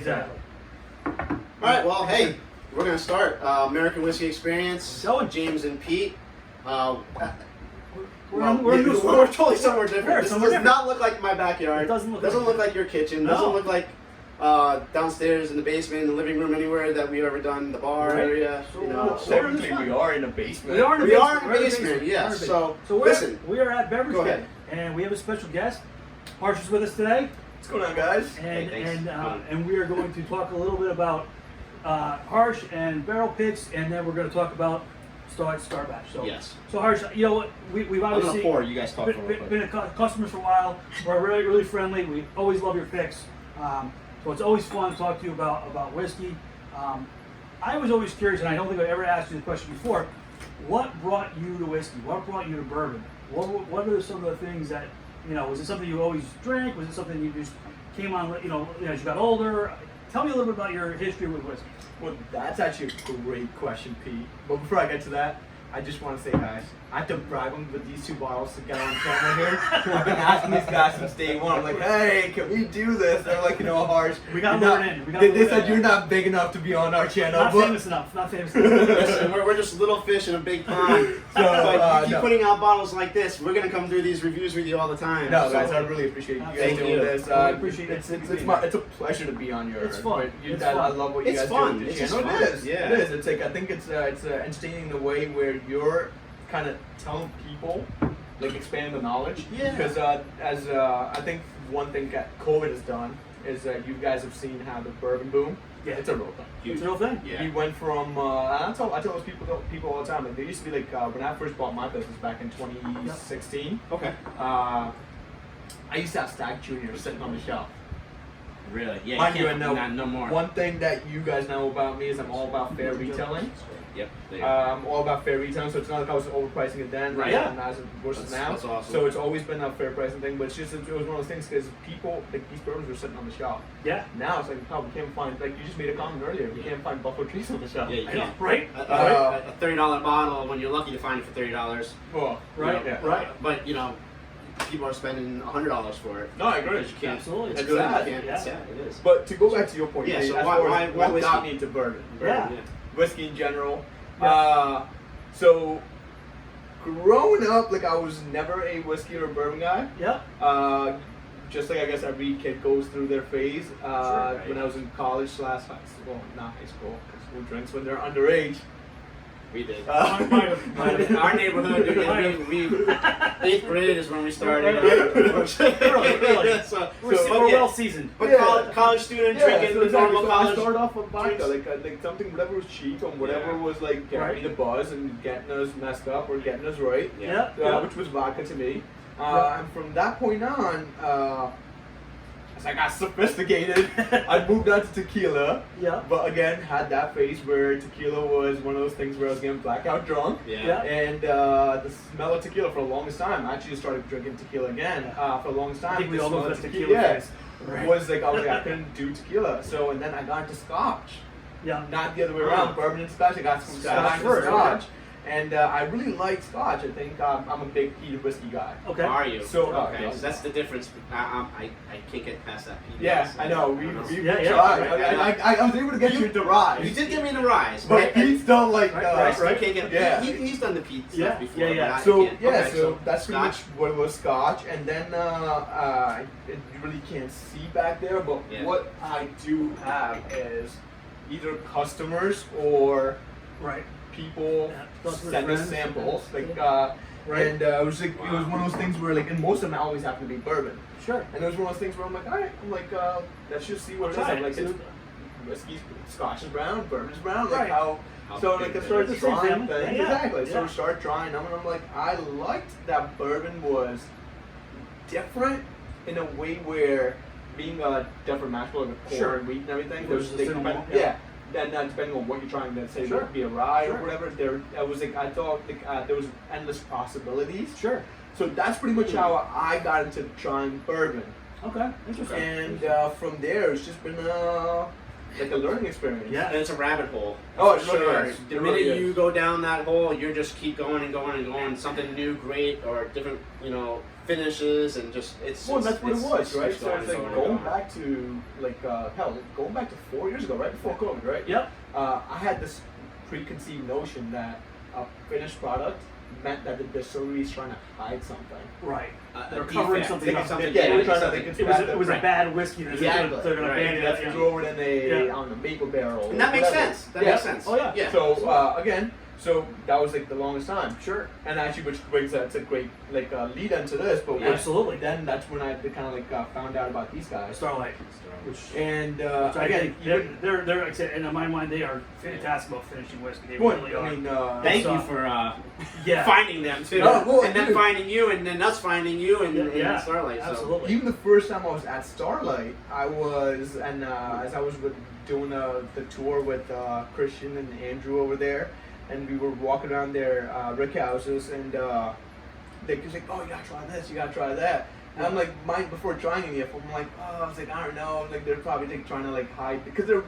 Exactly. All right, well, hey, we're going to start. American Whiskey Experience, James and Pete. We're totally somewhere different. This does not look like my backyard. It doesn't look like your kitchen. No. Doesn't look like downstairs in the basement, in the living room, anywhere that we've ever done, the bar area. So, technically, we are in a basement. We are in a basement, yes. So, listen. We are at Beverage. Go ahead. And we have a special guest. Harsh is with us today. What's going on, guys? And we are going to talk a little bit about Harsh and barrel picks, and then we're going to talk about Starlight Cigar Batch. So, yes. So Harsh, you know what? We've obviously you guys talk been customers for a while. We're really, really friendly. We always love your picks. So it's always fun to talk to you about whiskey. I was always curious, and I don't think I've ever asked you the question before. What brought you to whiskey? What brought you to bourbon? What are some of the things that, was it something you always drank? Was it something you just came on, as you got older? Tell me a little bit about your history with whiskey. Well, that's actually a great question, Pete. But before I get to that, I just want to say, guys, I have to bribe them with these 2 bottles to get on camera here. I've been asking these guys since day one. I'm like, hey, can we do this? They're like, Harsh. We got to learn in. They said you're not big enough to be on our channel. Not famous enough. Listen, we're just little fish in a big pond. So you keep putting out bottles like this, we're going to come do these reviews with you all the time. No, guys, I really appreciate you guys doing this. I appreciate it. It's a pleasure to be on your. It's fun. I love what you guys do with the channel. Fun. It is. Yeah. It is. It's like, I think it's entertaining the way where you're kind of telling people, like expanding the knowledge. Yeah. Because I think one thing that COVID has done is that you guys have seen how the bourbon boom. Yeah. It's a real thing. It's a real thing. Yeah. We went from I tell those people all the time. Like, there used to be like when I first bought my business back in 2016. Okay. I used to have Stag Junior sitting on the shelf. Really? Yeah. Mind you, no more. One thing that you guys know about me is I'm all about fair retailing. Yep. I'm all about fair retailing, so it's not like I was overpricing it then, Right. and as versus now. That's awesome. So it's always been a fair pricing thing, but it's just it was one of those things because people like these bourbons were sitting on the shelf. Yeah. Now it's like, oh, we can't find, like you just made a comment earlier, we can't find Buffalo Trace on the shelf. Yeah, you I know, can't. right? A $30 bottle when you're lucky to find it for $30. Well, Right. Yeah. Right. But people are spending $100 for it. No, I agree. Because you can't. Absolutely. It's It's good. sad. You can't. Yeah. It's sad. It is. But to go back to your point, Yeah, Dave, so as why far as what got whiskey? me into bourbon? Yeah. Whiskey in general. Yeah. So growing up, like I was never a whiskey or bourbon guy. Yeah. Just like I guess every kid goes through their phase. Right. When I was in college / high school, well, not high school, because who drinks when they're underage? We did. Our neighborhood, we 8th grade is when we started. Really. So We're well seasoned. But Yeah. college student Yeah, drinking so exactly. normal So college. I started off with vodka, like something, whatever was cheap and whatever was like getting me the buzz and getting us messed up or getting us right. Yeah. Which was vodka to me. And from that point on, as I got sophisticated, I moved on to tequila. Yeah. But again, had that phase where tequila was one of those things where I was getting blackout drunk. Yeah. And the smell of tequila for the longest time, I actually started drinking tequila again for the longest time. I think we The all smell know of the tequila phase. Right. Was like, I couldn't do tequila. So, and then I got into scotch. Yeah. Not the other way around, bourbon and scotch. I got some scotch first, scotch. And I really like scotch. I think I'm a big peated whiskey guy. Okay. Are you? So, okay, yeah. so that's the difference. I can't get past that. Yeah, I know. We Yeah, tried. right. I was able to get you into rise. You did get me in the rise, But Pete's don't like I still can't get. Yeah. He's done the Pete Yeah, stuff before. yeah. but I So can't. yeah, Okay, so that's pretty much scotch. what it was, scotch, and then you really can't see back there, but Yeah. what I do have is either customers or Right. people Customers, send us friends. samples, like Right. and it was like it was one of those things where like, and most of them always happen to be bourbon, Sure. and it was one of those things where I'm like, all right, I'm like let's just see what it is. Try I'm it. like, it's whiskey's scotch is brown, bourbon's brown, like Right. how. So like I started It's the same trying family. things, Yeah. exactly. So Yeah. we started trying them, and I'm like, I liked that bourbon was different in a way where being a different mash bill, like a corn Sure. and wheat and everything. Versus There's the they cinnamon, depend- yeah. yeah. And depending on what you're trying to say, Sure. whether it be a rye Sure. or whatever, there I was like I thought like, there was endless possibilities. Sure. So that's pretty much how I got into trying bourbon. Okay. Interesting. And from there, it's just been like a learning experience. Yeah. And it's a rabbit hole. Oh, for it really sure. is. The It minute really is. you go down that hole, you just keep going and going and going. Something new, great, or different, finishes, and just it's. Well, that's what it was, it's right? just So it's like and going and back to going back to 4 years ago, right before COVID, right? Yep. I had this preconceived notion that a finished product meant that the distillery is trying to hide something. Right. They're a covering defect. something up. Something- Yeah, they're yeah, trying to something- think It was a Right. bad whiskey. They're Exactly. going to Right. abandon That's it. throw it in a Yeah. on the maple barrel. And that makes whatever. sense. That makes sense. Oh, yeah. Yeah. So again, so that was like the longest time. Sure. And actually, which brings that's a great lead into this. But Absolutely. then that's when I kind of found out about these guys. Starlight. Which And which I again, think they're like I said, in my mind, they are fantastic about finishing whiskey. They well, really are. I mean, Thank So- you for yeah. finding them too, Oh, well, and then dude. finding you, and then us finding you, and, Yeah, and Starlight. So. absolutely. even the first time I was at Starlight, I was as I was doing the tour with Christian and Andrew over there, and we were walking around their rick houses, and they was like, "Oh, you gotta try this, you gotta try that." And I'm like, before trying any of them, I'm like, "Oh," I was like, "I don't know." Like they're probably trying to hide because they're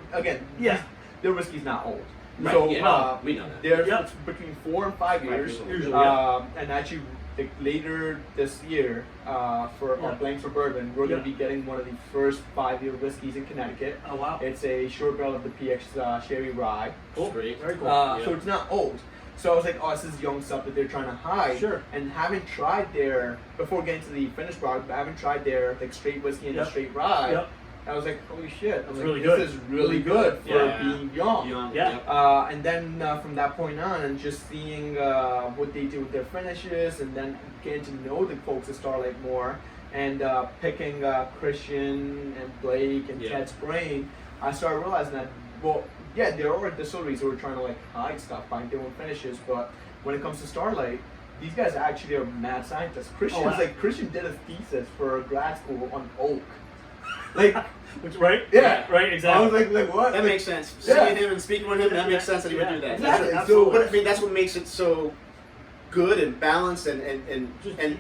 Yeah. their whiskey's not old. Right, So yeah, we know that. they're Yep. between 4 and 5 years. Usually, yeah. And actually, later this year, for Yeah. our Blanks for Bourbon, we're going Yeah. to be getting one of the first 5-year whiskeys in Connecticut. Oh wow. It's a short barrel of the PX Sherry Rye. Cool. Great. Very cool. Yeah. So it's not old. So I was like, oh, this is young stuff that they're trying to hide. Sure. And haven't tried their, before getting to the finished product, but I haven't tried their straight whiskey and Yep. the straight rye. Yep. I was like, holy shit. I'm like, really this good. is really good for Yeah. being young. Yeah. And then from that point on, and just seeing what they do with their finishes, and then getting to know the folks at Starlight more, and picking Christian and Blake and Yeah. Ted's brain, I started realizing that, well, yeah, there are distilleries who are trying to hide stuff by doing finishes, but when it comes to Starlight, these guys actually are mad scientists. Christian Oh, wow. Christian did a thesis for grad school on oak. Which right? Yeah. Right. Exactly. I was like, what? That makes sense. Yeah. Seeing him and speaking with him, that makes sense that he would do that. Exactly. Absolutely. But I mean, that's what makes it so good and balanced and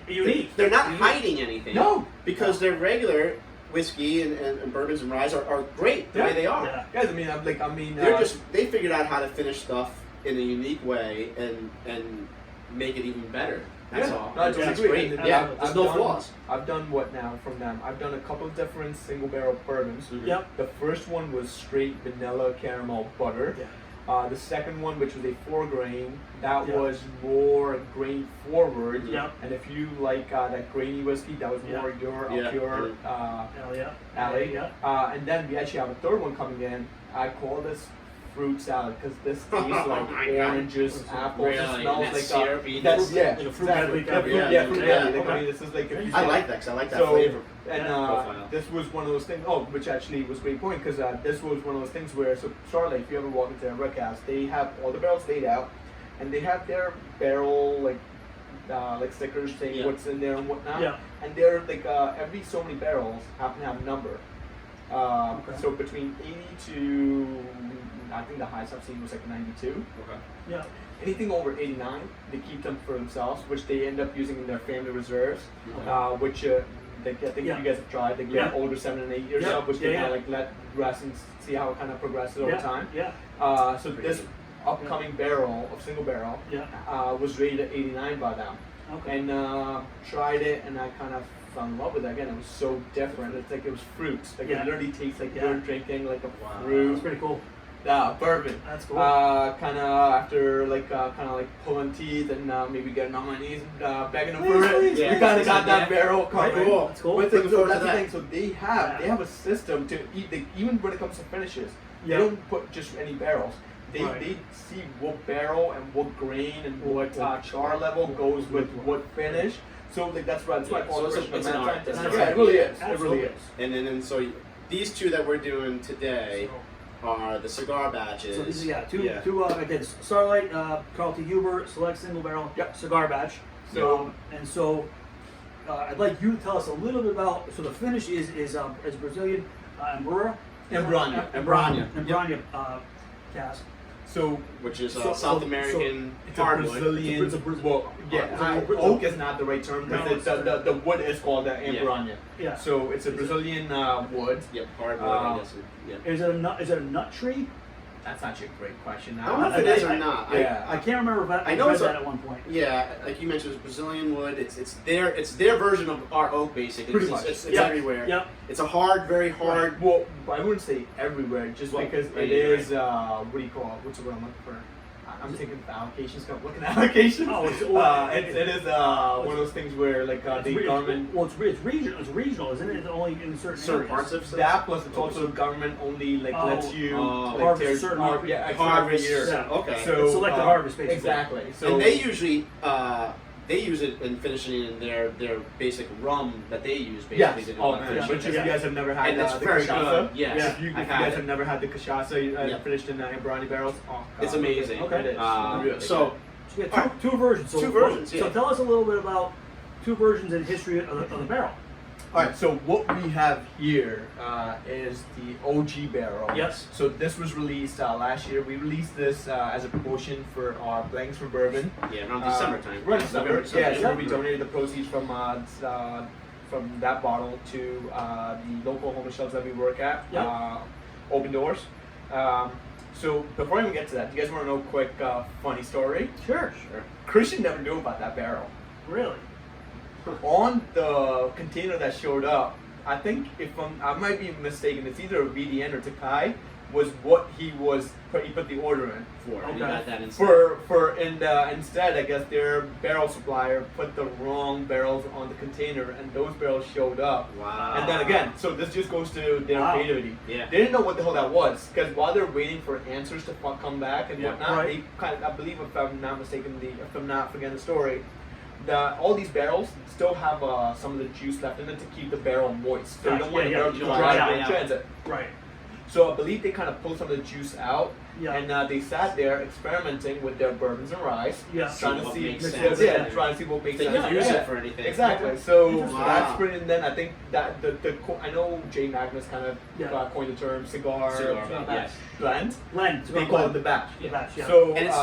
Unique. They're not Unique. hiding anything. No. Because their regular whiskey and bourbons and ryes are great the Yeah. way they are. Yeah. Guys, I mean, They're they figured out how to finish stuff in a unique way and make it even better. That's yeah. all. No, I It's totally agree. great. And, Yeah, I've there's no done- flaws. I've done what now from them? I've done a couple of different single barrel bourbons. Yep. The first one was straight vanilla caramel butter. Yeah. The second one, which was a 4-grain, that Yeah. was more grain forward. Yeah. And if you like that grainy whiskey, that was Yeah. more your Yeah. up your Hell yeah. alley. Yeah. And then we actually have a third one coming in. I call this fruit salad because this tastes like my God. oranges, apples. Really? It smells That's like syrupy. That's Like yeah, a fruit exactly. medley kind of- Yeah, fruit yeah, medley. Like, okay. I mean, this is like if you I say- like that 'cause I like that So, flavor. and profile. this was one of those things. Oh, which actually was a great point because this was one of those things where Starlight, if you ever walk into their rick house, they have all the barrels laid out, and they have their barrel like stickers saying Yeah. what's in there and whatnot. Yeah. And they're every so many barrels happen to have a number. Okay. So between 80 to I think the highest I've seen was 92. Okay. Yeah. Anything over 89, they keep them for themselves, which they end up using in their family reserves, Okay. which I think Yeah. you guys have tried. They get Yeah. older 7 and 8 years Yeah. old, which Yeah, they yeah. kind of let rest and see how it kind of progresses over Yeah. time. Yeah. So this upcoming barrel of single barrel Yeah. was rated at 89 by them, Okay. and tried it, and I kind of fell in love with it again. It was so different. It's like it was fruits. Like Yeah. it literally tastes like Yeah. you're drinking like a Wow. That's fruit pretty cool. bourbon. That's cool. Kind of after kind of pulling teeth and maybe getting on my knees and begging them for Please, it. please, We yeah. kind of got Yeah. that barrel Right. covered. Cool. That's cool. But so Look forward that's to the that. thing. So they have a system to eat. Even when it comes to finishes, Yeah. they don't put just any barrels. They Right. they see what barrel and what grain and what What- char level goes with what finish. So that's why Yeah, I call so it it's a- Christian it's an man art. scientist. That's Yeah, right. it really is. It Absolutely. really is. And then so these two that we're doing today are the cigar batches. So these are Yeah. two again Starlight, Carl T. Huber, select single barrel, Yep. cigar batch. So- And so I'd like you to tell us a little bit about. So the finish is Brazilian Embrura. Embrana. Embrana cask. So which is So- South so- American it's a hardwood. Brazilian. It's a Brazil- Well, yeah, it's a- oak is not the right term No, because it's- the wood is called the Ambrania. Yeah. So it's a Brazilian wood. Yep, hardwood. I Uh, guess. Yeah. Is it a nut? Is it a nut tree? That's actually a great question. I don't know if it is or not. Yeah. I can't remember if I know read it's a- that at one point. Yeah, like you mentioned, it's Brazilian wood. It's their version of our oak, basically. Pretty It's- much. It's Yep. everywhere. Yep. It's a hard, very hard. Well, I wouldn't say everywhere, just Well, because right, it you're is. What do you call it? What's the word I'm looking for? I'm thinking of allocations. I'm looking at allocations. Oh, it's- it is one of those things where like the government. Well, it's regional. It's regional, isn't it? It's only in certain Certain areas. parts of That plus it's also government only like Oh, lets you like harvest tear- certain extra harvest. every year. Yeah. Okay. So It's selective harvest, basically. Exactly. So And they usually they use it in finishing in their basic rum that they use. Basically, yes. to do Oh like man, finishing. but if you guys have never had And it's the very cachaça, good. Yes, Yeah. if you I've guys had have it. never had the cachaça Yeah. finished in Ambrani barrels, oh god, It's amazing. Okay. It is. So Really So you got two versions. So Two versions, So yeah. tell us a little bit about two versions in history of the barrel. All right, so what we have here is the OG barrel. Yes. So this was released last year. We released this as a promotion for our Blanks for Bourbon. yeah, around December time. Right, December. November, Yeah, December. so we donated the proceeds from that bottle to the local homeless shelters that we work at. Yep. Open Doors. So before I even get to that, do you guys want to know a quick funny story? Sure. Sure. Christian never knew about that barrel. Really? On the container that showed up, I think I might be mistaken, it's either a VDN or Takai, was what he put the order in. And you Okay. got that instead. Instead, I guess their barrel supplier put the wrong barrels on the container, and those barrels showed up. Wow. And then again, so this just goes to their Wow. creativity. Yeah. They didn't know what the hell that was, because while they're waiting for answers to come back and Yeah. whatnot, Right. they kind of, I believe, if I'm not mistaken, if I'm not forgetting the story, all these barrels still have some of the juice left in it to keep the barrel moist. So you Gotcha. don't want Yeah, the barrel yeah. to Dry dry out, out in yeah. transit. Right. So I believe they kind of pulled some of the juice out, Yeah. and they sat there experimenting with their bourbons and rye, Yeah. trying to what see, makes sense. yeah, trying to see what makes They sense. can use Yeah. it for anything. Exactly. So Interesting. that's Wow. pretty. And then I think that I know Jay Magnus kind of Yeah. coined the term cigar, Cigar, yes. blend. Blend. They call it the batch. The batch, yeah. So And it's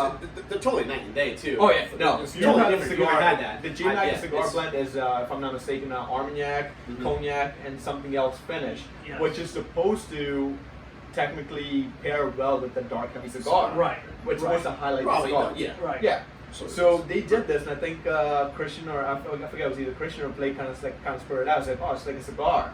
they're totally night and day too. oh yeah, no. It's You totally have different. cigar. You never had that. The Jay Magnus yeah, cigar it's- blend is, if I'm not mistaken, Armagnac, Mhm. cognac, and something else finish, Yes. which is supposed to technically pair well with the dark heavy cigar. Right. Which is Right. supposed to highlight the Probably cigar. not, yeah. Right. Yeah. So So they did this, and I think Christian or I forget it was either Christian or Blake kind of spurred it out. Said, "Oh, it's like a cigar."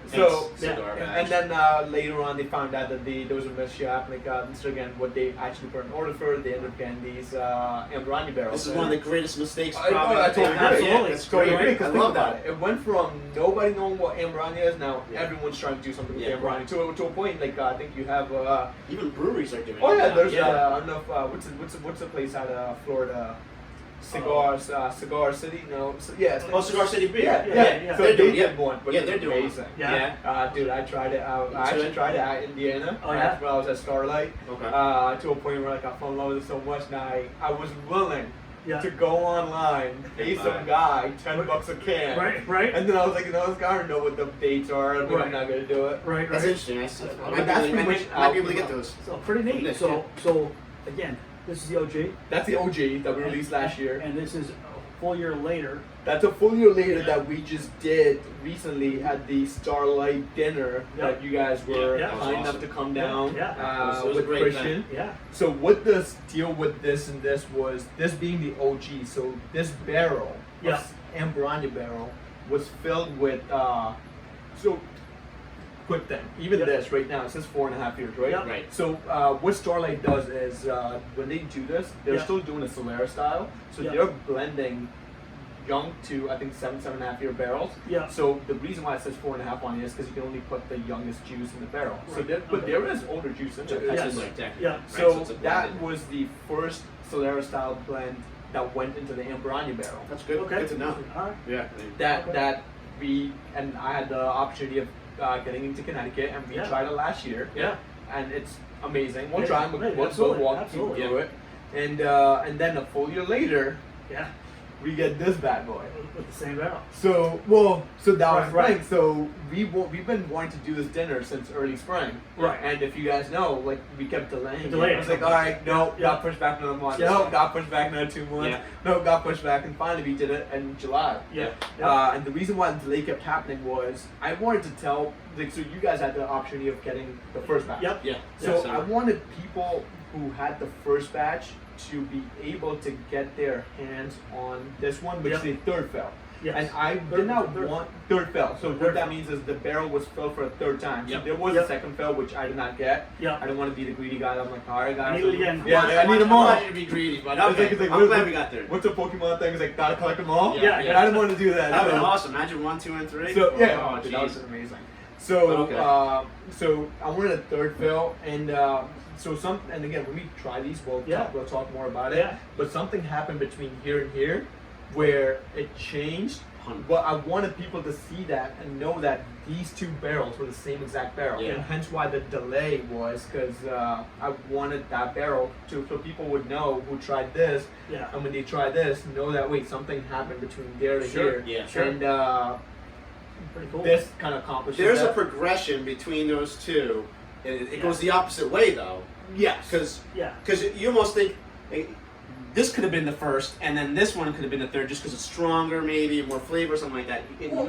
So cigar yeah, batch. and then later on, they found out that there was a mishap. Like so again, what they actually put an order for, they ended up getting these Ambrani barrels. This is one of the greatest mistakes. I probably totally they've had. agree. Yeah, it's Totally great. agree, I 'cause think love about that. it. It went from nobody knowing what Ambrani is, now Yeah. everyone's trying to do something with Yeah. Ambrani to a point. Like I think you have. Even breweries are doing Oh it. yeah, now. there's I don't know if, what's the place out of Florida? Cigars, Cigar City. No, yeah. Oh, Cigar City Beer. Yeah. So They're they doing- did one, which yeah, was they're doing amazing. Yeah. Dude, I tried it. I actually tried it at Indiana. Oh, yeah? When I was at Starlight. Okay. To a point where like I fell in love with it so much. Now I was willing Yeah. to go online, pay some guy $10 a can. Right. Right. And then I was like, I don't know what the dates are. I'm Right. not gonna do it. Right. That's Right. interesting. I But might that's be pretty able much to- might be able to get those. So pretty neat. Yeah. So again, this is the OG, That's the OG that we released last year. and this is a full year later. That's a full year later that we just did recently at the Starlight dinner Yeah. that you guys were Yeah. That was kind enough awesome. to come down Yeah. It was a with great Christian. Yeah. So what the deal with this and this was, this being the OG, so this barrel, Yeah. Ambrania barrel, was filled with, so quick thing, even Yeah. this right now, it says 4.5 years, right? Yeah. Right. So what Starlight does is when they do this, they're Yeah. still doing a Solera style, so Yeah. they're blending young to I think 7.5 year barrels. Yeah. So the reason why it says 4.5 on it is because you can only put the youngest juice in the barrel. So Right. there, but Okay. there is older juice in That's it. Yes. like that. Yeah. Right, So it's a that blended. was the first Solera style blend that went into the Ambrania barrel. That's good. Okay. Good to know. All right. Yeah. That Okay. I had the opportunity of getting into Connecticut, and we Yeah. tried it last year. Yeah. And it's amazing. We'll Yeah, try. right, We'll absolutely, walk absolutely. through it. And then a full year later, Yeah. we get this bad boy. With the same barrel. So that was Right. right. So we've been wanting to do this dinner since early spring. Right. And if you guys know, like we kept delaying. Delaying. It was like, all right, no, Yeah. got pushed back another month. Yeah. No, got pushed back another 2 months. Yeah. No, got pushed back, and finally we did it in July. Yeah. Yeah. And the reason why the delay kept happening was I wanted to tell, like, so you guys had the opportunity of getting the first batch. Yep. Yeah. So Yeah, I wanted people who had the first batch to be able to get their hands on this one, which Yep. is a third fill. Yes. And I Third- did not third- want third fill. So Third what that fill. means is the barrel was filled for a third time. So Yep. there was Yep. a second fill, which I did not get. Yeah. I didn't want to be the greedy guy. I'm like, all right, guys. I need it again. Yeah, I need them I all. want you to be greedy, but It's like- okay. it's like, I'm what- glad we got there. What's a Pokemon thing? It's like, gotta collect them all? Yeah, And I didn't want to do that. That would So- be awesome. Imagine 1, 2, and 3. So yeah, Oh, dude, that was geez. amazing. So Okay. so I wanted a third fill, and and again when we try these, we'll talk more about it. Yeah. But something happened between here and here, where it changed. 100%. But I wanted people to see that and know that these two barrels were the same exact barrel, Yeah. and hence why the delay was because I wanted that barrel so people would know who tried this, Yeah. and when they try this, know that wait, something happened between there to Sure. here. Yeah. Sure. And Pretty cool. this kind of accomplishes There's a that. progression between those two. It goes the opposite way, though. Yes. Because Yeah. you almost think this could have been the first, and then this one could have been the third, just because it's stronger, maybe more flavor, something like that.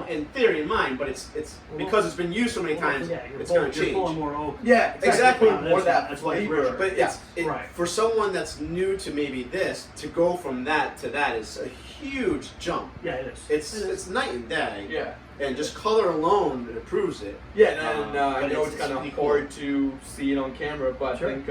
In theory, in mind, but it's because it's been used so many times. Yeah, It's going to you're pulling change. more oak. Yeah, exactly. That's More why- that that's why it's flavor. richer. But Yeah. Right. for someone that's new to maybe this, to go from that to that is a huge jump. Yeah, it is. It's night and day. Yeah. And just color alone, it proves it. Yeah, and I but know it's it's kind of pretty cool. hard to see it on camera, but Sure. I think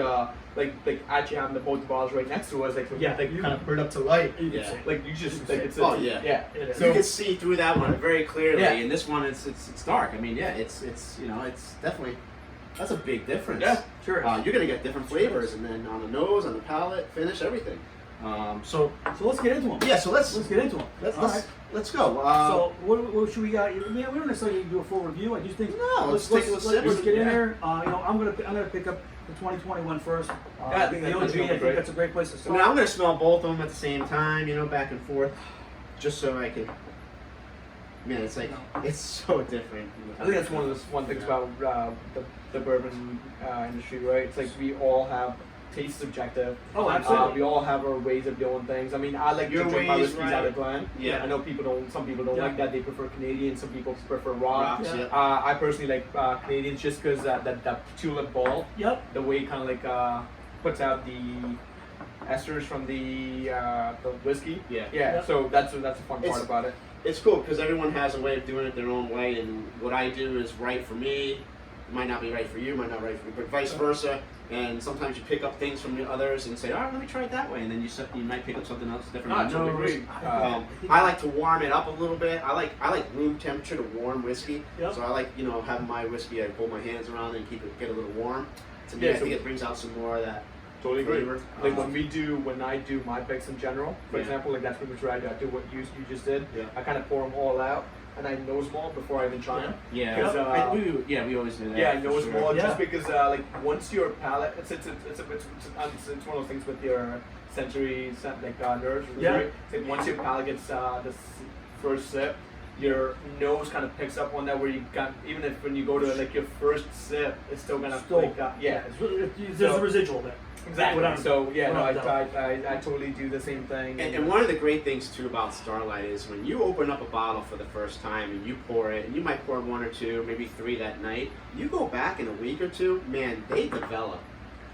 like actually having the both bottles right next to us, like Yeah. like kind of put it up to light. You can Yeah. see it. Like you just You like can it's see it. Oh, yeah. yeah. It is. So You can see through that one very clearly, Yeah. and this one it's dark. I mean, yeah, it's it's definitely that's a big difference. Yeah. Sure. You're gonna get different flavors, and then on the nose, on the palate, finish, everything. So So let's get into them. yeah, so let's Let's get into them. let's go. So what should we got? Yeah, we don't necessarily need to do a full review. I just think No, let's take a sip. let's get in Yeah. there. I'm gonna pick up the 2021 first. Yeah, I think the that's OG. I gonna be think great. that's a great place to I start. mean, I'm gonna smell both of them at the same time, back and forth, just so I can. Man, it's like it's so different. I think that's one of the things about the bourbon industry, right? It's like we all have taste subjective. Oh, absolutely. We all have our ways of doing things. I mean, I like Your to drink my ways, whiskeys right. out of Glen. Yeah. I know some people don't Yeah. like that. They prefer Canadian. Some people prefer raw. Rocks, Yeah. yeah. I personally like Canadians just because that tulip ball, Yep. the way it kind of like puts out the esters from the whiskey. Yeah. Yeah. Yeah. So that's a fun It's- part about it. It's cool because everyone has a way of doing it their own way, and what I do is right for me, might not be right for you, might not be right for me, but vice versa. And sometimes you pick up things from the others and say, all right, let me try it that way, and then you might pick up something else different. Ah, on totally nose. agree. I like to warm it up a little bit. I like room temperature to warm whiskey. Yep. So I like having my whiskey. I pull my hands around and get a little warm. To me, Yeah, I think so- it brings out some more of that. Totally agree. flavor. Like when I do my picks in general, for Yeah. example, like that's pretty much what I do. I do what you just did. Yeah. I kind of pour them all out, and I nose them all before I even try them. Yeah. 'Cause, We always do that. Yeah, I for nose sure. them all Yeah. just because like once your palate, it's one of those things with your sensory nerves. Yeah. Right? It's like once your palate gets this first sip, your nose kind of picks up on that where you got even if when you go to like your first sip, it's still gonna like yeah. There's So- a residual there. Exactly. Without- So yeah, no, without doubt. I totally do the same thing. And one of the great things too about Starlight is when you open up a bottle for the first time and you pour it, and you might pour one or two, maybe three that night. You go back in a week or two, man, they develop.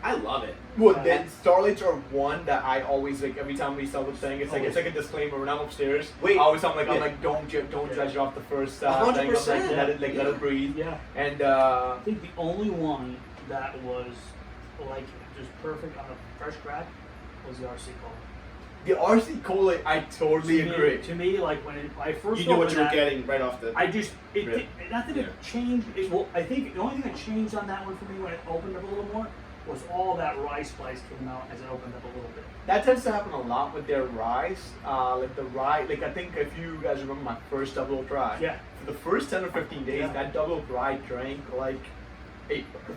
I love it. Well, then Starlights are one that I always like. Every time we sell the thing, it's like a disclaimer. When I'm upstairs, Wait, I always I'm like yeah. don't judge it off the first thing. 100%. I'm like, let it breathe. Yeah. And I think the only one that was like just perfect on a fresh crack was the RC Cola. the RC Cola, I totally agree. To me, like when I first You knew what opened you were that, getting right off the. I just Really? not that it changed. I think the only thing that changed on that one for me when it opened up a little more was all that rye spice came out as it opened up a little bit. That tends to happen a lot with their rye. Like the rye, like I think if you guys remember my first double oak rye. Yeah. For the first 10 or 15 days, Yeah. that double oak rye drank like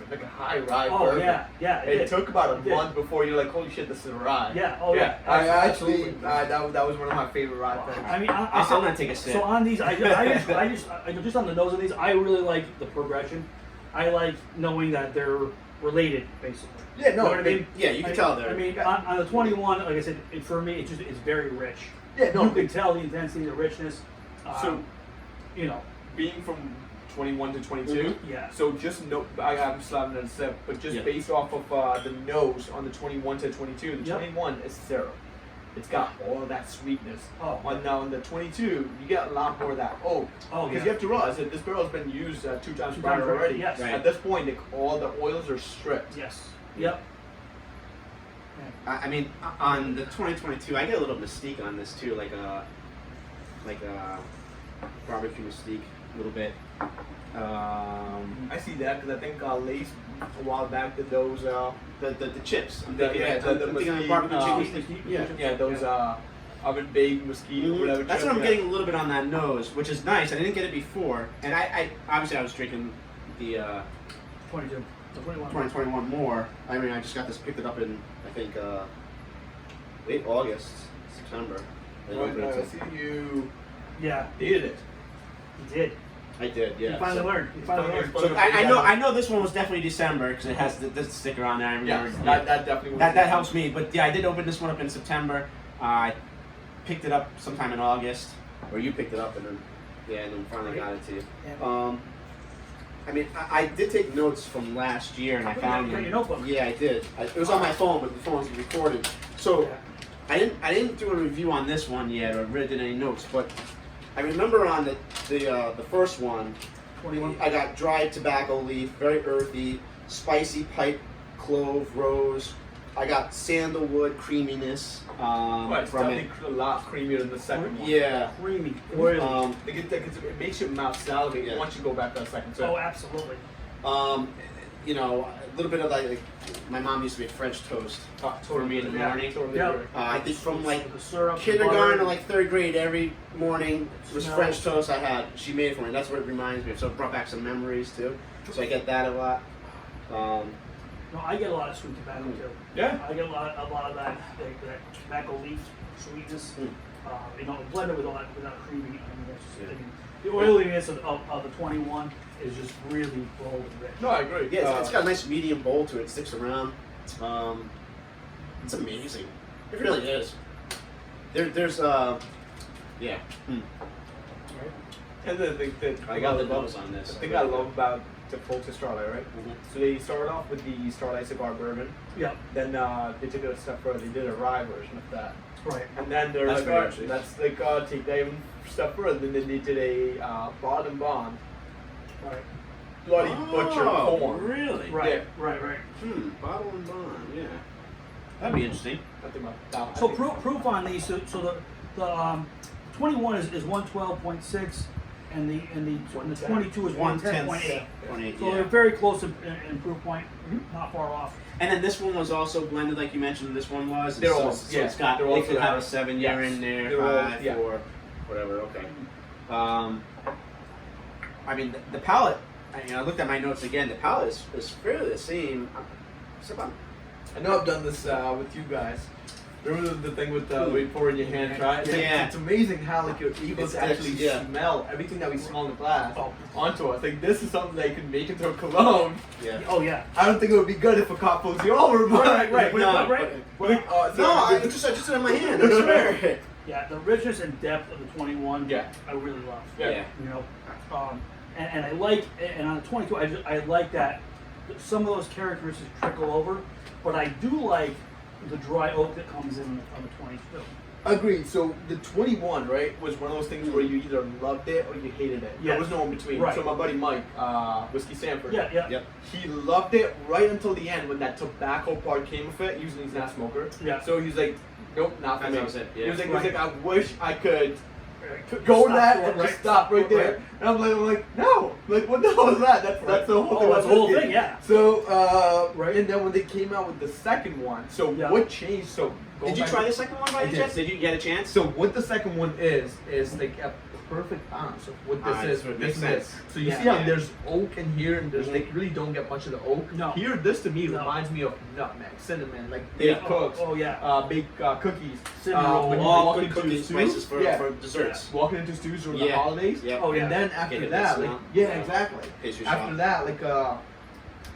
like a high rye Oh bourbon. yeah, It did. took about a It did. month before you're like, holy shit, this is a rye. Yeah. Oh yeah. I Absolutely. actually that was one of my favorite rye things. I mean, I still want to take a sip. so on these, I just on the nose of these, I really like the progression. I like knowing that they're related, basically. Yeah, You know what I mean? Yeah, you can tell I there. mean, on the 21, like I said, for me, it's very rich. Yeah, no, You can tell the intensity, the richness. So- you know, being from 21 to 22. yeah. So just no, I'm slapping it a sip, but just Yeah. based off of the nose on the 21 to 22, the Yep. 21 is syrup. It's got all of that sweetness. Oh, On the 22, you get a lot more of that oak. Oh, Because yeah. you have to realize that this barrel's been used 2 times prior already. already. Yes. Right. At this point, all the oils are stripped. Yes. Yep. I mean, on the 2022, I get a little mystique on this too, like a barbecue mystique, a little bit. I see that because I think Lace a while back did those. The chips. I'm The- thinking, yeah, I'm the thinking of mesquite, barbecue chicken. yeah. Yeah, those oven baked mesquite or whatever. That's chip, what I'm yeah. getting a little bit on that nose, which is nice. I didn't get it before, and I obviously I was drinking the 22. The 21. 2021 more. I mean, I just got this, picked it up in I think late August, September. I Right, opened it I to- see you Yeah, did it. he did. I did, yeah. You finally So- learned. You finally learned. So I know this one was definitely December because it has the sticker on there. I Yeah, remember. that definitely was That helps me. But yeah, I did open this one up in September. I picked it up sometime in August, or you picked it up and then finally got it to you. Yeah. I mean, I did take notes from last year, and I Oh, found you got them. your notebook. Yeah, I did. It was on my phone, but the phone was recorded. So Yeah. I didn't do a review on this one yet, or really did any notes. But I remember on the first one, 21. I got dried tobacco leaf, very earthy, spicy pipe, clove, rose. I got sandalwood creaminess Right, it's from it. definitely a lot creamier than the second one. Yeah. Creamy. Oily. It makes your mouth salivate Yeah. once you go back to the second sip. Oh, absolutely. You know, a little bit of like my mom used to make French toast for me in the Yeah. morning. Totally Yeah. agree. I think from like the syrup, kindergarten to butter. like 3rd grade, every morning was Smell. French toast I had. She made it for me. That's what it reminds me of. So it brought back some memories too. So I get that a lot. No, I get a lot of sweet tobacco too. Yeah. I get a lot of that tobacco leaf sweetness. Mm. You know, blended with all that creamy. I mean, that's just, I mean, the oiliness of the 21 is just really bold and rich. No, I agree. Yeah, it's got a nice medium bowl to it. It sticks around. It's amazing. It really is. There's yeah. And the thing that I got the nose on this. The thing I love about the folks at Starlight, right? Mhm. So they started off with the Starlight Cigar Bourbon. Yeah, Then they took it a step further. They did a rye version of that. right. And then they're That's like, very all right, interesting. let's like take that even a step further. Then they did a bottled and bond Right, bloody butcher corn. Really? right, Yeah. right. Bottle and bond. Yeah. That'd be interesting. Nothing about that. So proof on these. So the 21 is 112.6, and the 22 is 110.8. 28, So they're yeah. very close in proof point, not far off. And then this one was also blended, like you mentioned. This one was. They're so, all- so yeah, it's got. they're They also could have a have- 7-year yes, in there, they're all- 5, yeah. 4, whatever. Okay. I mean, the palate. I looked at my notes again. The palate is fairly the same. Except I know I've done this with you guys. Remember the thing with where you pour in your hand, try it? Yeah. It's amazing how like you're able It's to actually yeah. smell everything that we smell in the glass Oh. onto us. Like this is something that you can make into a cologne. yeah. Oh yeah. I don't think it would be good if a cop pulls you over, but Right. No, Right. No, I just had it in my hand. I swear. Yeah, the richness and depth of the 21, Yeah. I really love. Yeah. You know, and I like, and on the 22, I like that some of those characteristics trickle over, but I do like the dry oak that comes in on the 22. Agreed. So the 21, right, was one of those things where you either loved it or you hated it. There Yes. was no in between. Right. So my buddy Mike, Whiskey Sanford, Yeah, yeah, Yep. he loved it right until the end when that tobacco part came with it. Usually he's not a smoker. Yeah. So he's like, nope, not for That me. was it, yeah. He was like, Right. I wish I could go to that and just stop right there. And I'm like, no, like what the hell is that? That's the whole Oh, thing. that's the whole whiskey. thing, yeah. So Right. and then when they came out with the second one, so Yeah. what changed? So Did you try the second one by I any did. chance? Did you get a chance? So what the second one is like a perfect balance of what this Ah, is. so it This makes is sense. it. So you Yeah. see how Yeah. there's oak in here, and there's Mhm. like really don't get much of the oak. No. Here, this to me No. reminds me of nutmeg, cinnamon, like Yeah. baked cooks, Oh yeah. baked cookies. Cinnamon roll. When you All walk good into cooking a stew, spices for, yeah, for desserts. walking into stews during the Yeah. holidays. Yeah. Oh, yeah. And then after Get that, the like smell. yeah, Yeah. exactly. Pastry After shop. that, like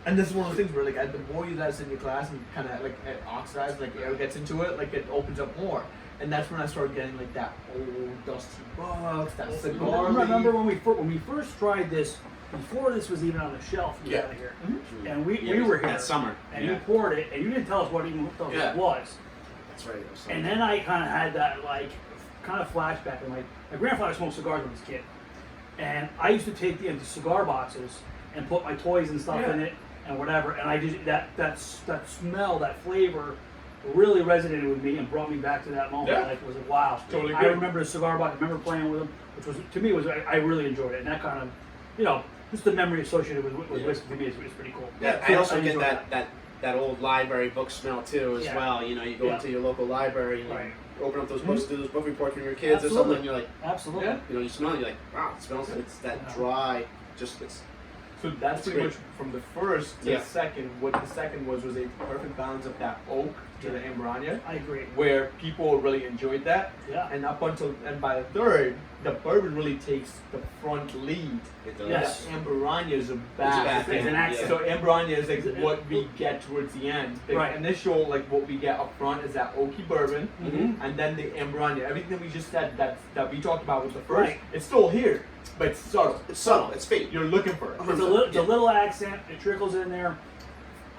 and this is one of those things where like the more you let it in your class and kind of like it oxidizes, like air gets into it, like it opens up more. And that's when I started getting like that old dusty box, that cigar. Remember when we first tried this? Before this was even on the shelf, you Yeah. got here, Mhm. and we Yeah, were here that summer. and Yeah. you poured it, and you didn't tell us what Yeah. it was. That's right. it was And summer. then I kind of had that like kind of flashback, and like my grandfather smoked cigars when he was a kid, and I used to take the empty cigar boxes and put my toys and stuff Yeah. in it and whatever, and I just that smell, that flavor, really resonated with me and brought me back to that moment. Yeah. Like, was it wow? Totally I agree. remember the cigar box. I remember playing with them, which was to me was I really enjoyed it, and that kind of, you know, just the memory associated with Yeah. whiskey to me is pretty cool. Yeah, So I also get enjoyed that old library book smell too as Yeah. well. You know, you go Yeah. into your local library and Right. you open up those books, do those book reports from your kids or Absolutely. something, and you're like, Absolutely. Yeah. you know, you smell it, you're like, wow, it smells, it's that Yeah. dry, just, it's, So that's pretty great. much from the first to Yeah. the second. What the second was a perfect balance of that oak to the Ambrania, I agree. where people really enjoyed that. Yeah. And up until and by the third, the bourbon really takes the front lead. it does. Yes. The Ambrania is a back back. It's an end, accent. So Ambrania is like what we get towards the end. The Right. initial, like what we get up front is that oaky bourbon, Mhm. and then the Ambrania. Everything we just said that we talked about with the first, Right. it's still here, but it's subtle. It's subtle, it's faint. You're looking for it. It's a little accent. It trickles in there.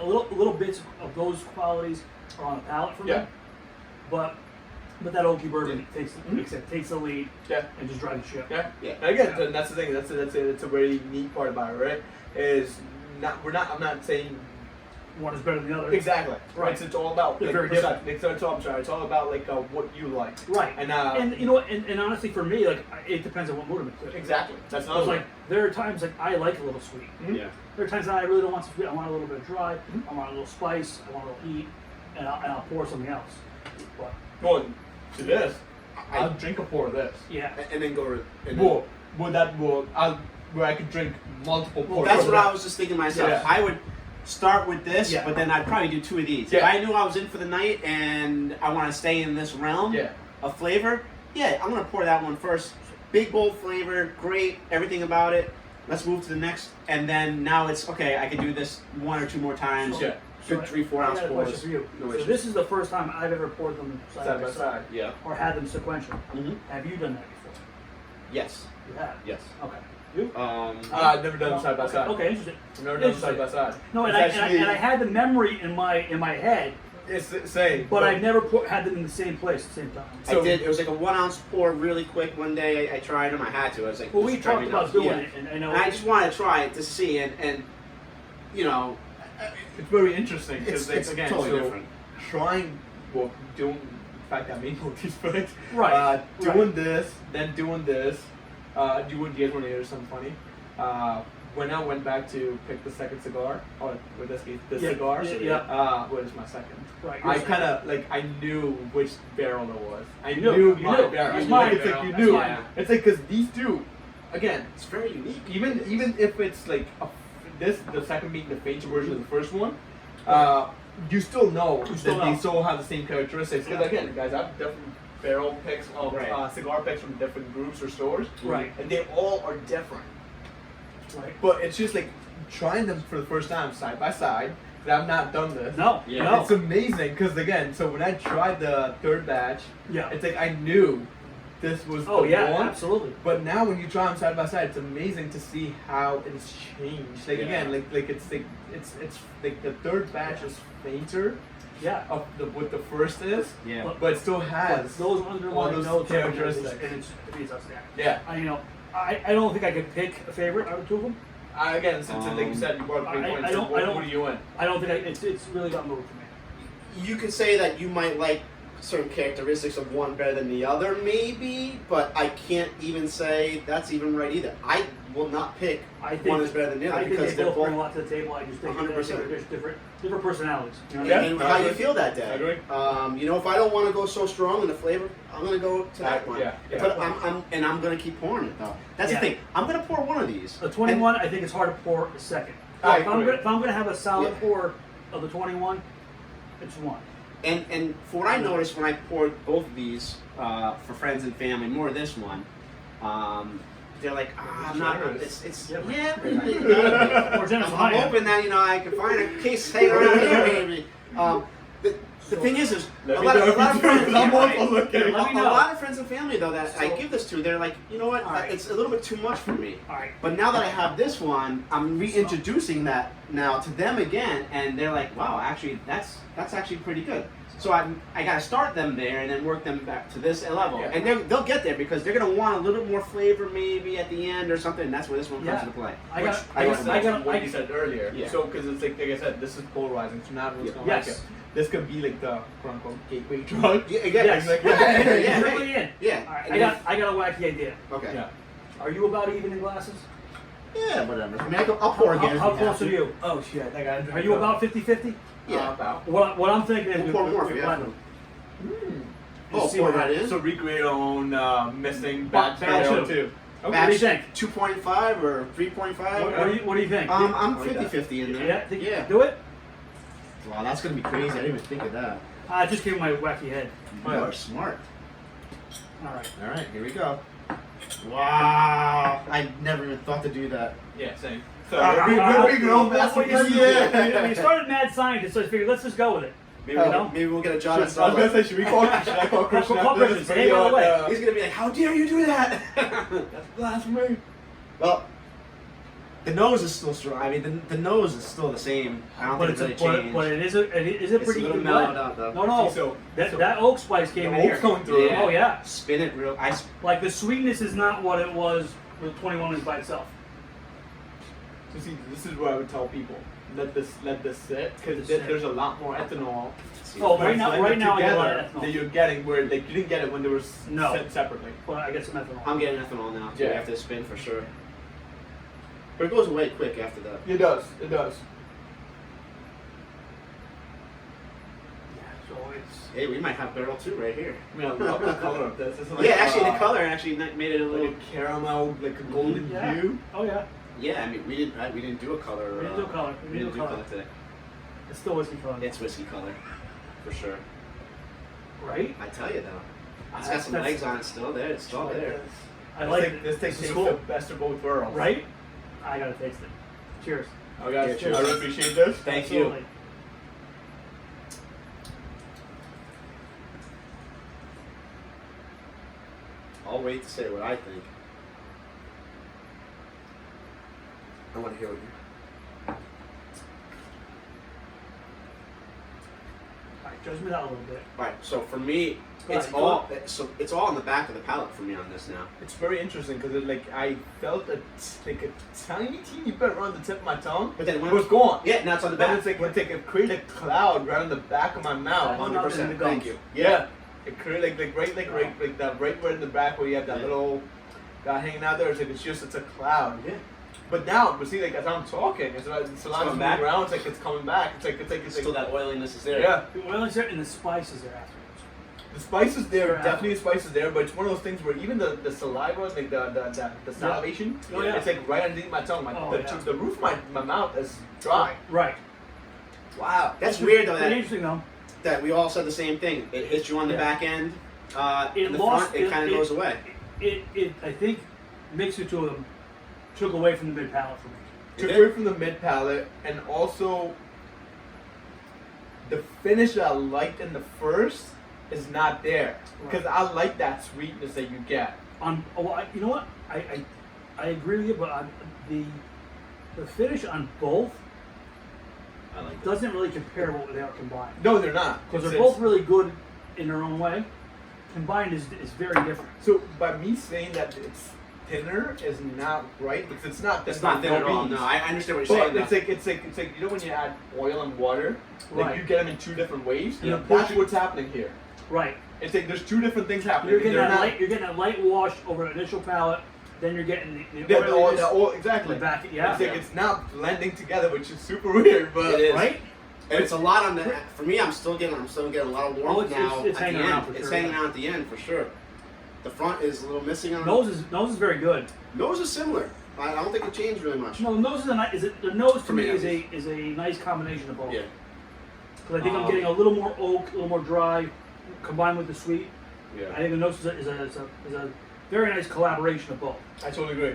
A little bits of those qualities are on the palate for me. Yeah. But that oaky bourbon takes Mhm. takes the lead Yeah. and just drives the ship. Yeah. Yeah. And again, and that's the thing. That's a very neat part about it, right? Is I'm not saying One is better than the other. exactly. Right. It's all about They're like, very percent. I'm sorry. It's all about like what you like. Right. And you know what? And honestly, for me, like it depends on what mood I'm in. too. exactly. That's So not it's like there are times like I like a little sweet. Mhm. Yeah. There are times that I really don't want some sweet. I want a little bit of dry. Mhm. I want a little spice. I want a little heat, and I'll pour something else. But going to this. I- I'll drink a pour of this. yeah. And then go to, and then, Well, where I could drink multiple well, pours. that's of what that. I was just thinking myself. Yeah. I would start with this, Yeah. but then I'd probably do two of these. Yeah. If I knew I was in for the night and I want to stay in this realm Yeah. of flavor, yeah, I'm gonna pour that one first. Big bold flavor, great, everything about it. Let's move to the next, and then now it's okay. I can do this one or two more times. Yeah. Good 3-4 I ounce got a question pours. for you. No so issues. this is the first time I've ever poured them Side by side. Yeah. or had them sequential. Mm-hmm. Have you done that before? Yes. You have. Yes. Okay. You? I've never done them side by Okay, side. Okay, interesting. I've never done them side by side. No, and It's I had the memory in my head, It's the same. but I've never had them in the same place at the same time. So- I did. It was like a 1 ounce pour, really quick. One day I tried them. I had to. I was like, Well, this we is driving talked me about nuts. doing Yeah. it, and I know. And I just wanted to try it to see, and you know, It's very interesting because it's again, totally so different. trying, well, doing, in fact, I made both these products. Right, Doing right. this, then doing this. Do you guys want to hear something funny? When I went back to pick the second cigar, or with this case, the Yeah, cigar, yeah. what is my second? Right. I kind of like I knew which barrel it was. I You knew, knew you my knew. barrel. It's It's my like barrel. you That's knew. mine. It's like because these two, again, It's very unique. even if it's like the second being the fainter version of the first one, you still know You still that they know. still have the same characteristics. Because Yeah. again, guys, I have different barrel picks of Right. cigar picks from different groups or stores, Right. and they all are different. Right. But it's just like trying them for the first time side by side. 'Cause I've not done this. No. Yeah. No. It's amazing because again, so when I tried the third batch, Yeah. it's like I knew this was Oh the yeah. one. Absolutely. But now when you try them side by side, it's amazing to see how it's changed. Like Yeah. again, like it's like the third batch is fainter Yeah. of what the first is, Yeah. but it still But has those underlying those notes, characteristics. and it's outstanding. Yeah. I don't think I could pick a favorite out of two of them. Again, since like you said, you brought up a I great point. don't- So I don't- what are you in? I don't think it's really got moved for me. You could say that you might like certain characteristics of one better than the other, maybe, but I can't even say that's even right either. I will not pick I think one is better than the other I think because they they're both bring a both. lot to the table. I just think that 100%. there's different personalities. You know what Yeah. I mean? And how you feel that I day. agree. You know, if I don't want to go so strong in the flavor, I'm gonna go to that one. Yeah, yeah. But I'm gonna keep pouring it though. That's Yeah. the thing. I'm gonna pour one of these. The 21, I think it's hard to pour a second. I If I'm agree. gonna have a solid Yeah. pour of the 21, it's one. And for what I noticed when I poured both of these for friends and family, more this one, they're like, I'm not. It's Yeah. yeah. More generous than I'm I am. hoping that I can find a case hanging around here, maybe. The thing is a Let me lot know of if you do, friends, 'cause I'm also looking. a Let me know. lot of friends and family though that I give this to, they're like, you know what, All right. it's a little bit too much for me. All right. But now that I have this one, I'm reintroducing that now to them again, and they're like, wow, actually, that's actually pretty good. So I gotta start them there and then work them back to this level, Yeah. and they'll get there because they're gonna want a little bit more flavor maybe at the end or something. And that's where this one comes Yeah. into play. I got. I I guess got. what you said earlier. Yeah. So, because it's like I said, this is polarizing. So not everyone's gonna like Yes. it. This could be like the quote unquote gateway drug. Yeah, Yes. Like, Yeah, yeah, yeah, It's really in. Yeah. All right. And I got a wacky idea. Okay. Yeah. Are you about even in glasses? Yeah, whatever. I mean, I'll pour again. if How we have close to. are you? Oh shit! I got. Are you about 50-50? Yeah. About. What I'm thinking is We'll pour more if we we blend have them. Oh, Just see pour what that happens. in. So recreate our own missing Batch barrel two. too. What do you think? 2.5 or 3.5? What do you think? I'm like that. 50-50 in there. Yeah, think you Yeah. can do it? Wow, that's gonna be crazy. I didn't even think of that. I just gave my wacky head. You are smart. All right. All right, here we go. Wow, I never even thought to do that. Yeah, same. So we go, Yeah. You started mad scientist, so I figured let's just go with it. Maybe, You know? maybe we'll get a I job at was gonna Starlight. say, should I call Christian Call after Christian, this say, hey, by the way. He's gonna be like, "How dare you do that?" That's blasphemy. Well, the nose is still strong. I mean, the nose is still the same. I don't But think it's it's a, really changed. but it is a It's pretty a little good mellowed blend. out though. No, So that oak spice came in the here. oak's going through. Yeah. Oh yeah. Spin it real. Like the sweetness is not what it was with 21 is by itself. So see, this is what I would tell people: let this sit because Sit. there's a lot more ethanol. Oh, But right it's now blended I get a lot of together ethanol. that you're getting where like you didn't get it when they were No. set separately. But I get some ethanol. I'm getting ethanol now too Yeah. after the spin for sure. But it goes away quick after that. It does. It does. So it's Hey, we might have barrel 2 right here. I mean, I love the color of this. It's like, Yeah, actually, the color actually made it a little. like a caramel, like a golden yeah. hue. Oh yeah. Yeah, I mean, we didn't do a color. We didn't do a color. We didn't do color today. It's still whiskey color. It's whiskey color, for sure. Right? I tell you though, it's got That's- some that's- legs on it still. There, it's still there. I like it. This takes is the cool. best of both worlds. Right? I gotta taste it. Cheers. Oh, guys, Yeah, cheers. I really appreciate this. Thank you. Absolutely. I'll wait to say what I think. I want to hear what you. Alright, judge me that a little bit. All right, so for me, Go it's ahead, all it's all on the back of the palate for me on this now. It's very interesting because like I felt like a tiny, teeny bit around the tip of my tongue. But then It when was gone. yeah, now it's on the Then back. it's like it created a cloud right on the back of my mouth. 100%. Thank you. Yeah. It created like that right where in the back where you have that Yeah. little guy hanging out there. It's a cloud. Yeah. But now, but see, like as I'm talking, it's like the saliva's coming back? moving around. It's like it's coming back. It's Still that oiliness is there. yeah. The oil is there and the spice is there afterwards. The spice is there, Yeah. definitely the spice is there, but it's one of those things where even the saliva, like the salivation, Oh, yeah. it's like right underneath my tongue. Oh, The yeah. roof of my mouth is dry. Right. Wow, that's weird though. Pretty That, interesting though. that we all said the same thing. It hits you on the Yeah. back end. It in the lost- front, it kind of goes away. It I think mixed the two of them took away from the mid palate for me. Took It away did? from the mid palate, and also the finish that I liked in the first is not there because I like that sweetness that you get. You know what? I agree with you, but the finish on both I like that. doesn't really compare what they are combined. No, they're not Because It's- they're both really good in their own way. Combined is very different. So by me saying that it's thinner is not right because it's not. It's not thin at all. beans. No, I understand what you're But saying. it's like you know when you add oil and water, like Right. you get them in two different ways. Yeah. That's what's happening here. Right. It's like there's two different things happening. You're getting They're that not- light. You're getting that light wash over an initial palate. Then you're getting the Yeah, oiliness exactly. in the back. Yeah. It's like it's not blending together, which is super weird, but It is. Right. And it's a lot on the. For me, I'm still getting a lot of warmth Oh, it's now. hanging at the around end. for It's sure, hanging yeah. out at the end for sure. The front is a little missing on. Nose is very good. Nose is similar. I don't think it changed really much. No, nose is a nice. The nose For to me, me at is a nice combination of both. Yeah. Because I think I'm getting a little more oak, a little more dry, combined with the sweet. I Yeah. think the nose is a very nice collaboration of both. I totally agree.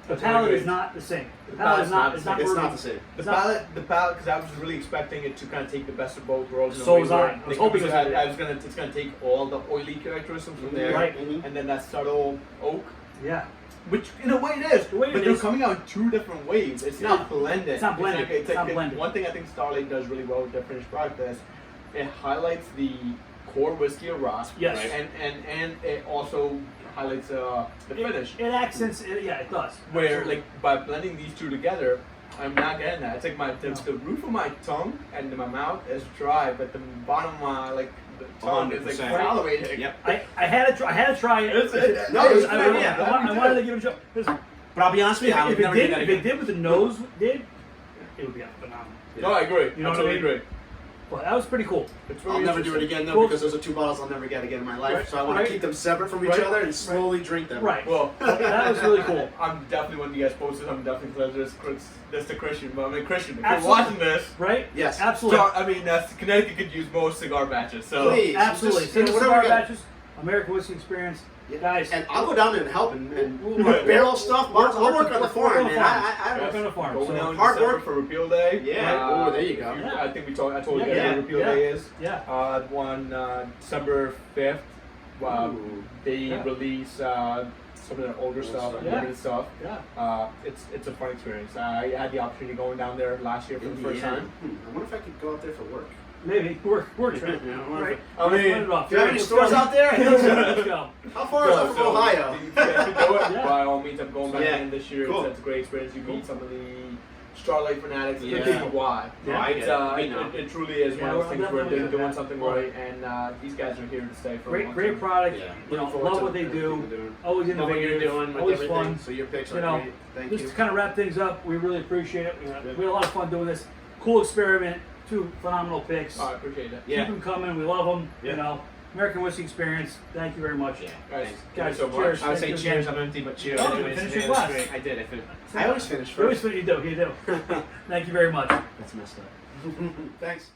The I totally palate agree. is not the same. The The palate is palate's not. not It's the not. It's working. not the same. The It's not- palate, because I was really expecting it to kind of take the best of both worlds. in a So way was where I. I was it hoping was- it was- it's gonna take all the oily characteristics from there, Right. Mhm. and then that subtle oak, Yeah. which in a way it is, The way it but they're is. coming out in two different waves. It's Yeah. not blended. It's not blended. It's It's not blended. One thing I think Starlight does really well with their finished product is it highlights the core whiskey or rosp, Yes. right? and it also highlights the finish. It accents. Yeah, it does. Where Absolutely. like by blending these two together, I'm not getting that. It's like the roof of my tongue and my mouth is dry, but the bottom of my the tongue is like 100%. salivating. Yep. I had to try it. No, it's I, good, I, yeah. I wanted to give it a shot. Listen, But I'll be honest with you, I would if it never do did, that if again. it did what the nose did, it would be phenomenal. No, I agree. You know I what I totally mean? agree. Well, that was pretty cool. It's very I'll never do it interesting. again though, Cool. because those are two bottles I'll never get again in my life. Right. So I want Right. to keep them separate from each Right. other and slowly drink them. Right. Well, That was really cool. I'm definitely when you guys post this, I'm definitely this to Christian. But I mean, Christian, if you're Absolutely. watching this, Right? Yes. Absolutely. so, I mean, Connecticut could use most cigar batches. So Please. Absolutely. Just, Send us whatever cigar we got. batches, American Whiskey Experience. Yeah. Guys, And I'll go down there and help and Right. barrel stuff. I'll work on the farm, man. I Work on the farm. Going So, down in hard December work. for Repeal Day. Yeah. Oh, there you go. if Yeah. I think I told you guys Yeah. what Repeal Yeah. Day is. yeah. On December 5th, Ooh. they Yeah. release some of the older stuff, stuff. Yeah. limited stuff. Yeah. It's a fun experience. I had the opportunity going down there last year for the first Indiana. time. I wonder if I could go out there for work. Maybe. Work trip. Yeah, I wonder Right? if- I mean, Let's put it off. Do you have any Let's stores go. out there? Let's go. How far is that from Ohio? If you guys can do it, Yeah. by all means, I'm going back Yeah. in this year. Cool. It's a great experience. You Cool. meet some of the Starlight fanatics. Yeah. Yeah. Why? Yeah. I get It's, it. We know. it truly is Yeah, one of we're those things where definitely they're doing gonna- something right, and these guys are here to stay for a long Great time. product. Yeah. You know, Looking forward love to what they everything do. they're doing. Always Love what you're innovative. doing with Always everything. fun. So your picks You are know, great. Thank Just you. to kind of wrap things up, we really appreciate it. We had a lot of fun doing this. Cool experiment. Two phenomenal picks. I appreciate it. Yeah. Keep them coming. We love them. Yeah. You know, American Whiskey Experience. Thank you very much. Yeah. Guys, Thanks. thank you so much. cheers. I would Thank say you cheers. again. I'm empty, but cheers. Oh, you anyways. finished Yeah, your that's glass. great. I did. I finished. I always finish You always first. you do. You do. Thank you very much. That's messed up. Thanks.